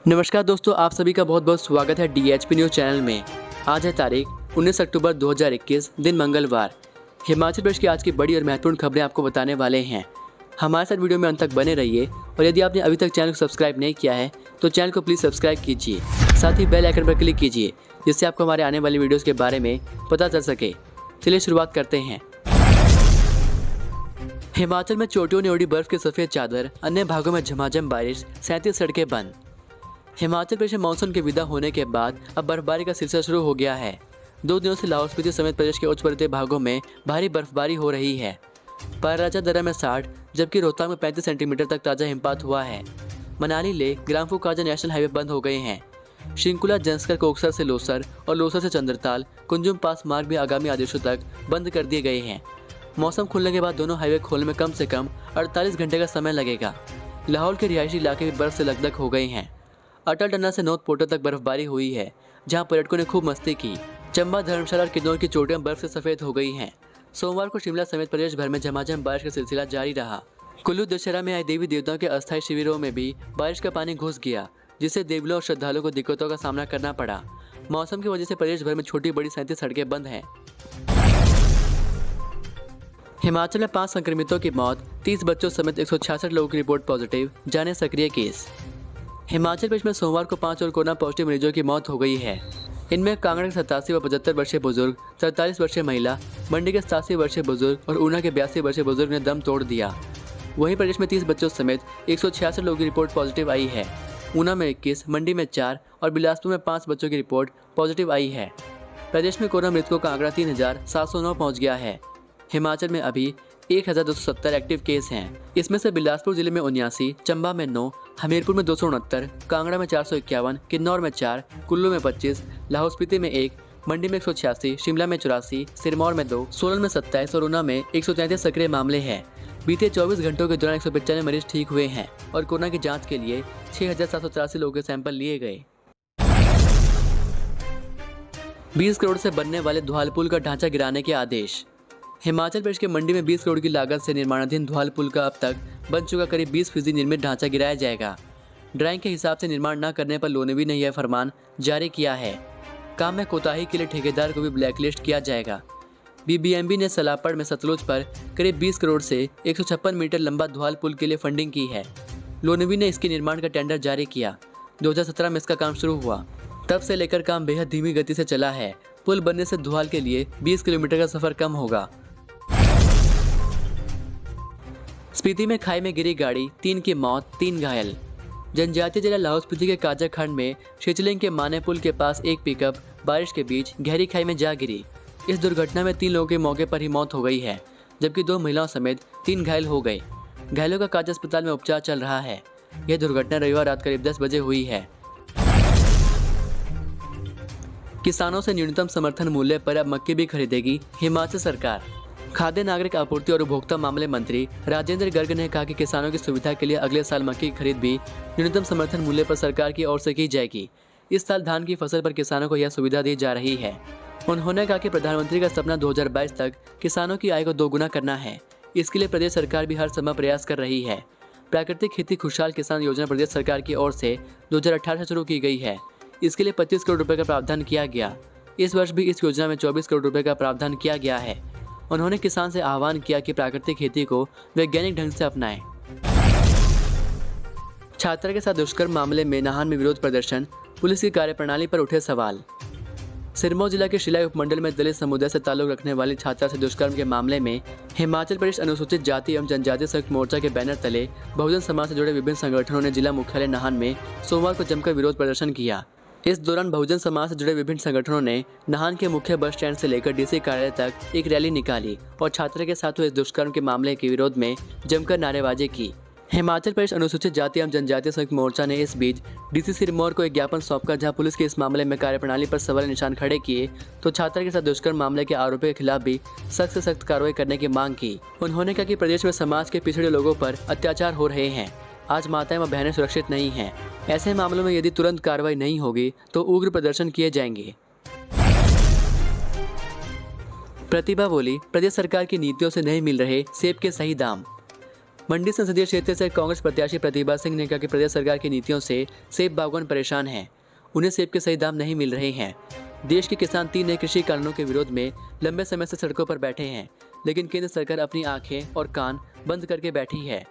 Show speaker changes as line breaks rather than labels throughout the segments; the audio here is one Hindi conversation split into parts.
नमस्कार दोस्तों, आप सभी का बहुत बहुत स्वागत है DHP न्यूज़ चैनल में। आज है तारीख 19 अक्टूबर 2021, दिन मंगलवार। हिमाचल प्रदेश की आज की बड़ी और महत्वपूर्ण खबरें आपको बताने वाले हैं। हमारे साथ वीडियो में अंत तक बने रहिए और यदि आपने अभी तक चैनल को सब्सक्राइब नहीं किया है तो चैनल को प्लीज़ सब्सक्राइब कीजिए। साथ ही बेल आइकन पर क्लिक कीजिए जिससे आपको हमारे आने वाली वीडियोज़ के बारे में पता चल सके। चलिए शुरुआत करते हैं। हिमाचल में चोटियों ने ओढ़ी बर्फ की सफ़ेद चादर, अन्य भागों में झमाझम बारिश, 37 सड़कें बंद। हिमाचल प्रदेश में मानसून के विदा होने के बाद अब बर्फबारी का सिलसिला शुरू हो गया है। 2 दिनों से लाहौल स्पीति समेत प्रदेश के उच्च पर्वतीय भागों में भारी बर्फबारी हो रही है। पाराचा दर्रा में 60 जबकि रोहतांग में 35 सेंटीमीटर तक ताज़ा हिमपात हुआ है। मनाली लेह ग्राम्फू काजा नेशनल हाईवे बंद हो गए हैं। शिंकुला जंस्कर कोकसर से लोसर और लोसर से चंद्रताल कुंजुम पास मार्ग भी आगामी आदेशों तक बंद कर दिए गए हैं। मौसम खुलने के बाद दोनों हाईवे खोलने में कम से कम 48 घंटे का समय लगेगा। लाहौल के रिहायशी इलाके भी बर्फ से लकदक हो गए हैं। अटल टनल से नॉर्थ पोर्टल तक बर्फबारी हुई है जहां पर्यटकों ने खूब मस्ती की। चंबा, धर्मशाला और किन्नौर की चोटियां बर्फ से सफ़ेद हो गई हैं। सोमवार को शिमला समेत प्रदेश भर में झमाझम बारिश का सिलसिला जारी रहा। कुल्लू दशहरा में आए देवी देवताओं के अस्थायी शिविरों में भी बारिश का पानी घुस गया जिससे देवलों और श्रद्धालुओं को दिक्कतों का सामना करना पड़ा। मौसम की वजह से प्रदेश भर में छोटी बड़ी 37 सड़कें बंद हैं। हिमाचल में 5 संक्रमितों की मौत, 30 बच्चों समेत 166 लोगों की रिपोर्ट पॉजिटिव, जाने सक्रिय केस। हिमाचल प्रदेश में सोमवार को 5 और कोरोना पॉजिटिव मरीजों की मौत हो गई है। इनमें कांगड़ा के 87 व 75 वर्षीय बुजुर्ग, 43 वर्षीय महिला, मंडी के 87 वर्षीय बुजुर्ग और ऊना के 82 वर्षीय बुजुर्ग ने दम तोड़ दिया। वहीं प्रदेश में 30 बच्चों समेत 166 लोगों की रिपोर्ट पॉजिटिव आई है। ऊना में 21, मंडी में 4 और बिलासपुर में 5 बच्चों की रिपोर्ट पॉजिटिव आई है। प्रदेश में कोरोना मृतकों का आंकड़ा 3709 पहुँच गया है। हिमाचल में अभी 1270 एक्टिव केस हैं। इसमें से बिलासपुर जिले में 79, चंबा में 9, हमीरपुर में 269, कांगड़ा में 451, किन्नौर में 4, कुल्लू में 25, लाहौल स्पीति में 1, मंडी में 186, शिमला में 84, सिरमौर में 2, सोलन में 27 और ऊना में 133 सक्रिय मामले हैं। बीते 24 घंटों के दौरान 195 मरीज ठीक हुए हैं और कोरोना की जाँच के लिए 6783 लोगों के सैंपल लिए गए। 20 करोड़ से बनने वाले धुआल पुल का ढांचा गिराने के आदेश। हिमाचल प्रदेश के मंडी में 20 करोड़ की लागत से निर्माणाधीन धुआल पुल का अब तक बन चुका करीब 20% निर्मित ढांचा गिराया जाएगा। ड्राइंग के हिसाब से निर्माण न करने पर लोनेवी ने यह फरमान जारी किया है। काम में कोताही के लिए ठेकेदार को भी ब्लैकलिस्ट किया जाएगा। BBMB ने सलापड़ में सतलुज पर करीब 20 करोड़ से 156 मीटर लंबा धुआल पुल के लिए फंडिंग की है। लोनेवी ने इसके निर्माण का टेंडर जारी किया। 2017 में इसका काम शुरू हुआ। तब से लेकर काम बेहद धीमी गति से चला है। पुल बनने से धुआल के लिए 20 किलोमीटर का सफर कम होगा। स्पीति में खाई में गिरी गाड़ी, 3 की मौत, 3 घायल। जनजातीय जिला लाहौल स्पीति के काजा खंड में शिचलिंग के माने पुल के पास एक पिकअप बारिश के बीच गहरी खाई में जा गिरी। इस दुर्घटना में 3 लोगों की मौके पर ही मौत हो गई है जबकि 2 महिलाओं समेत 3 घायल हो गए। घायलों का काजा अस्पताल में उपचार चल रहा है। यह दुर्घटना रविवार रात करीब 10 बजे हुई है। किसानों से न्यूनतम समर्थन मूल्य पर अब मक्की भी खरीदेगी हिमाचल सरकार। खाद्य नागरिक आपूर्ति और उपभोक्ता मामले मंत्री राजेंद्र गर्ग ने कहा कि किसानों की सुविधा के लिए अगले साल मक्की की खरीद भी न्यूनतम समर्थन मूल्य पर सरकार की ओर से की जाएगी। इस साल धान की फसल पर किसानों को यह सुविधा दी जा रही है। उन्होंने कहा कि प्रधानमंत्री का सपना 2022 तक किसानों की आय को दोगुना करना है। इसके लिए प्रदेश सरकार भी हर संभव प्रयास कर रही है। प्राकृतिक खेती खुशहाल किसान योजना प्रदेश सरकार की ओर से 2018 से शुरू की गई है। इसके लिए 25 करोड़ रुपये का प्रावधान किया गया। इस वर्ष भी इस योजना में 24 करोड़ रुपये का प्रावधान किया गया है। उन्होंने किसान से आह्वान किया कि प्राकृतिक खेती को वैज्ञानिक ढंग से अपनाएं। छात्रा के साथ दुष्कर्म मामले में नाहन में विरोध प्रदर्शन, पुलिस की कार्यप्रणाली पर उठे सवाल। सिरमौर जिला के शिलाई उपमंडल में दलित समुदाय से ताल्लुक रखने वाली छात्रा से दुष्कर्म के मामले में हिमाचल प्रदेश अनुसूचित जाति एवं जनजाति संयुक्त मोर्चा के बैनर तले बहुजन समाज से जुड़े विभिन्न संगठनों ने जिला मुख्यालय नाहन में सोमवार को जमकर विरोध प्रदर्शन किया। इस दौरान बहुजन समाज से जुड़े विभिन्न संगठनों ने नाहन के मुख्य बस स्टैंड से लेकर DC कार्यालय तक एक रैली निकाली और छात्रा के साथ हुए इस दुष्कर्म के मामले के विरोध में जमकर नारेबाजी की। हिमाचल प्रदेश अनुसूचित जाति एवं जनजातीय संयुक्त मोर्चा ने इस बीच DC सिरमौर को एक ज्ञापन सौंपकर जहां पुलिस के इस मामले में कार्यप्रणाली पर सवाल निशान खड़े किए तो छात्रा के साथ दुष्कर्म मामले के आरोपियों के खिलाफ भी सख्त से सख्त कार्रवाई करने की मांग की। उन्होंने कहा कि प्रदेश में समाज के पिछड़े लोगों पर अत्याचार हो रहे हैं। आज माताएं व बहनें सुरक्षित नहीं हैं। ऐसे मामलों में यदि तुरंत कार्रवाई नहीं होगी तो उग्र प्रदर्शन किए जाएंगे। प्रतिभा बोली, प्रदेश सरकार की नीतियों से नहीं मिल रहे सेब के सही दाम। मंडी संसदीय क्षेत्र से कांग्रेस प्रत्याशी प्रतिभा सिंह ने कहा कि प्रदेश सरकार की नीतियों से सेब बागवान परेशान हैं। उन्हें सेब के सही दाम नहीं मिल रहे हैं। देश के किसान 3 नए कृषि कानूनों के विरोध में लंबे समय से सड़कों पर बैठे हैं, लेकिन केंद्र सरकार अपनी आंखें और कान बंद करके बैठी है।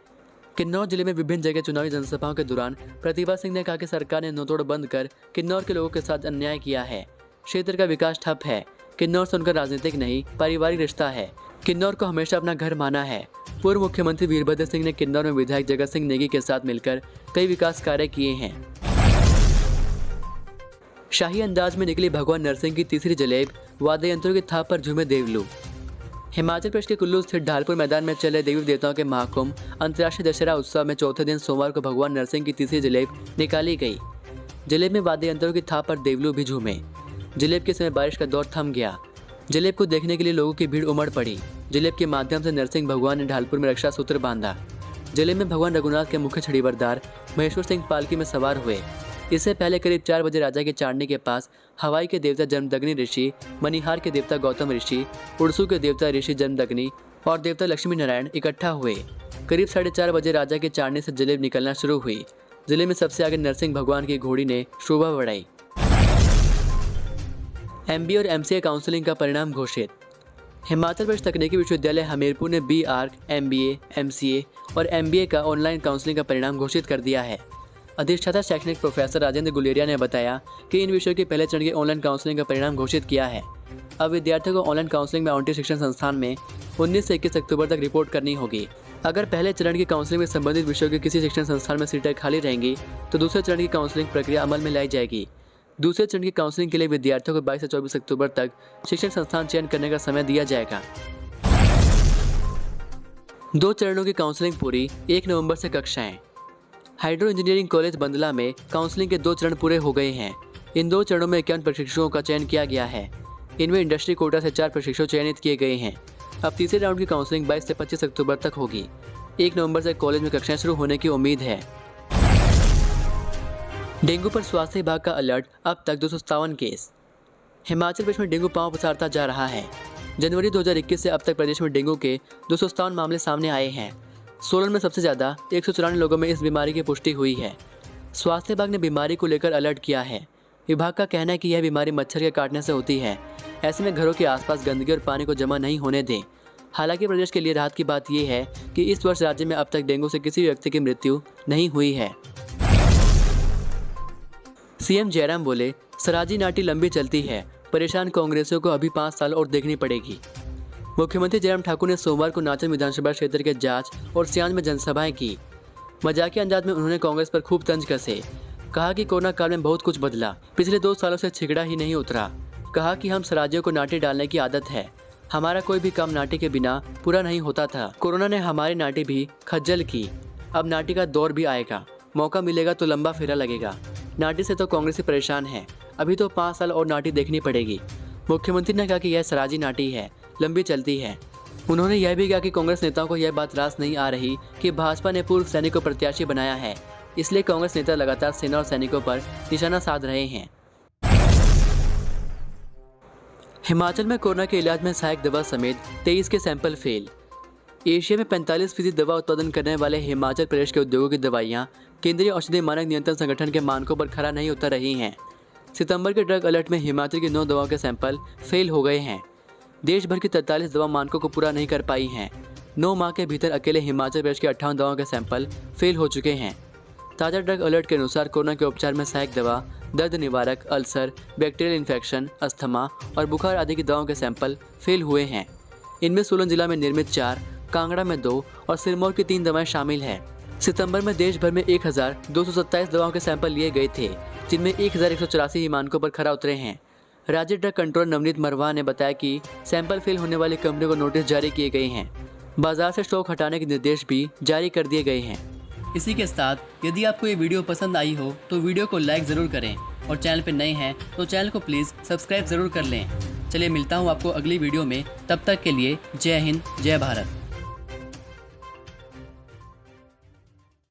किन्नौर जिले में विभिन्न जगह चुनावी जनसभाओं के दौरान प्रतिभा सिंह ने कहा कि सरकार ने नोतोड़ बंद कर किन्नौर के लोगों के साथ अन्याय किया है। क्षेत्र का विकास ठप है। किन्नौर से उनका राजनीतिक नहीं पारिवारिक रिश्ता है। किन्नौर को हमेशा अपना घर माना है। पूर्व मुख्यमंत्री वीरभद्र सिंह ने किन्नौर में विधायक जगत सिंह नेगी के साथ मिलकर कई विकास कार्य किए हैं। शाही अंदाज में निकली भगवान नरसिंह की तीसरी जलेब, वाद्य यंत्रों की थाप पर झूमे देवलू। हिमाचल प्रदेश के कुल्लू स्थित ढालपुर मैदान में चले देवी देवताओं के महाकुंभ अंतर्राष्ट्रीय दशहरा उत्सव में चौथे दिन सोमवार को भगवान नरसिंह की तीसरी जलेब निकाली गई। जलेब में वाद्य यंत्रों की थाप पर देवलू भी झूमे। जलेब के समय बारिश का दौर थम गया। जलेब को देखने के लिए लोगों की भीड़ उमड़ पड़ी। जलेब के माध्यम से नरसिंह भगवान ने ढालपुर में रक्षा सूत्र बांधा। जलेब में भगवान रघुनाथ के मुख्य छड़ीबरदार महेश्वर सिंह पालकी में सवार हुए। इससे पहले करीब 4 बजे राजा के चांदनी के पास हवाई के देवता जन्मदग्नि ऋषि, मणिहार के देवता गौतम ऋषि, उड़सू के देवता ऋषि जन्मदग्नि और देवता लक्ष्मी नारायण इकट्ठा हुए। करीब 4:30 बजे राजा के चांदनी से जलेब निकलना शुरू हुई। जिले में सबसे आगे नरसिंह भगवान की घोड़ी ने शोभा बढ़ाई। MBA और MCA काउंसलिंग का परिणाम घोषित। हिमाचल प्रदेश तकनीकी विश्वविद्यालय हमीरपुर ने BArc, MBA, MCA और MBA का ऑनलाइन काउंसलिंग का परिणाम घोषित कर दिया है। अधिष्ठाता शैक्षणिक प्रोफेसर राजेंद्र गुलेरिया ने बताया कि इन विषयों के पहले चरण की ऑनलाइन काउंसलिंग का परिणाम घोषित किया है। अब विद्यार्थियों को ऑनलाइन काउंसलिंग में आवंटित शिक्षण संस्थान में 19 से 21 अक्टूबर तक रिपोर्ट करनी होगी। अगर पहले चरण की काउंसलिंग में संबंधित विषयों के किसी शिक्षण संस्थान में सीटें खाली रहेंगी तो दूसरे चरण की काउंसलिंग प्रक्रिया अमल में लाई जाएगी। दूसरे चरण की काउंसलिंग के लिए विद्यार्थियों को 22 से 24 अक्टूबर तक शिक्षण संस्थान चयन करने का समय दिया जाएगा। 2 चरणों की काउंसलिंग पूरी, 1 नवंबर से कक्षाएं। हाइड्रो इंजीनियरिंग कॉलेज बंदला में काउंसलिंग के 2 चरण पूरे हो गए हैं। इन 2 चरणों में 51 प्रशिक्षुओं का चयन किया गया है। इनमें इंडस्ट्री कोटा से 4 प्रशिक्षु चयनित किए गए हैं। अब तीसरे राउंड की काउंसलिंग 22 से 25 अक्टूबर तक होगी। 1 नवंबर से कॉलेज में कक्षाएं शुरू होने की उम्मीद है। डेंगू पर स्वास्थ्य विभाग का अलर्ट, अब तक 257 केस। हिमाचल प्रदेश में डेंगू पांव पसारता जा रहा है। जनवरी 2021 से अब तक प्रदेश में डेंगू के 257 मामले सामने आए हैं। सोलन में सबसे ज़्यादा 194 लोगों में इस बीमारी की पुष्टि हुई है। स्वास्थ्य विभाग ने बीमारी को लेकर अलर्ट किया है। विभाग का कहना है कि यह बीमारी मच्छर के काटने से होती है। ऐसे में घरों के आसपास गंदगी और पानी को जमा नहीं होने दें। हालांकि प्रदेश के लिए राहत की बात यह है कि इस वर्ष राज्य में अब तक डेंगू से किसी व्यक्ति की मृत्यु नहीं हुई है। सीएम जयराम बोले, सराजी नाटी लंबी चलती है, परेशान कांग्रेसियों को अभी 5 साल और देखनी पड़ेगी। मुख्यमंत्री जयराम ठाकुर ने सोमवार को नाचन विधानसभा क्षेत्र के जांच और सियांज में जनसभाएं की। मजाकिया अंदाज में उन्होंने कांग्रेस पर खूब तंज कसे। कहा कि कोरोना काल में बहुत कुछ बदला, पिछले 2 सालों से छिगड़ा ही नहीं उतरा। कहा कि हम सराजियों को नाटी डालने की आदत है, हमारा कोई भी काम नाटी के बिना पूरा नहीं होता था। कोरोना ने हमारी नाटी भी खज्जल की। अब नाटी का दौर भी आएगा, मौका मिलेगा तो लंबा फेरा लगेगा। नाटी से तो कांग्रेस ही परेशान है, अभी तो 5 साल और नाटी देखनी पड़ेगी। मुख्यमंत्री ने कहा कि यह सराजी नाटी है, लंबी चलती है। उन्होंने यह भी कहा कि कांग्रेस नेताओं को यह बात रास नहीं आ रही कि भाजपा ने पूर्व सैनिक को प्रत्याशी बनाया है, इसलिए कांग्रेस नेता लगातार सेना और सैनिकों पर निशाना साध रहे हैं। हिमाचल में कोरोना के इलाज में सहायक दवा समेत 23 के सैंपल फेल। एशिया में 45% दवा उत्पादन करने वाले हिमाचल प्रदेश के उद्योगों की दवाइयाँ केंद्रीय औषधि मानक नियंत्रण संगठन के मानकों पर खरा नहीं उतर रही हैं। सितंबर के ड्रग अलर्ट में हिमाचल की 9 दवाओं के सैंपल फेल हो गए हैं। देश भर की 43 दवा मानकों को पूरा नहीं कर पाई हैं। 9 माह के भीतर अकेले हिमाचल प्रदेश के 58 दवाओं के सैंपल फेल हो चुके हैं। ताज़ा ड्रग अलर्ट के अनुसार कोरोना के उपचार में सहायक दवा, दर्द निवारक, अल्सर, बैक्टीरियल इन्फेक्शन, अस्थमा और बुखार आदि की दवाओं के सैंपल फेल हुए हैं। इनमें सोलन जिला में निर्मित 4, कांगड़ा में 2 और सिरमौर की 3 दवाएं शामिल हैं। सितंबर में देश भर में 1227 दवाओं के सैंपल लिए गए थे, जिनमें 1184 ही मानकों पर खरा उतरे हैं। राज्य ड्रग कंट्रोलर नवनीत मरवाह ने बताया कि सैंपल फेल होने वाली कंपनियों को नोटिस जारी किए गए हैं। बाजार से स्टॉक हटाने के निर्देश भी जारी कर दिए गए हैं। इसी के साथ यदि आपको ये वीडियो पसंद आई हो तो वीडियो को लाइक ज़रूर करें और चैनल पर नए हैं तो चैनल को प्लीज़ सब्सक्राइब ज़रूर कर लें। चलिए मिलता हूँ आपको अगली वीडियो में, तब तक के लिए जय हिंद, जय भारत।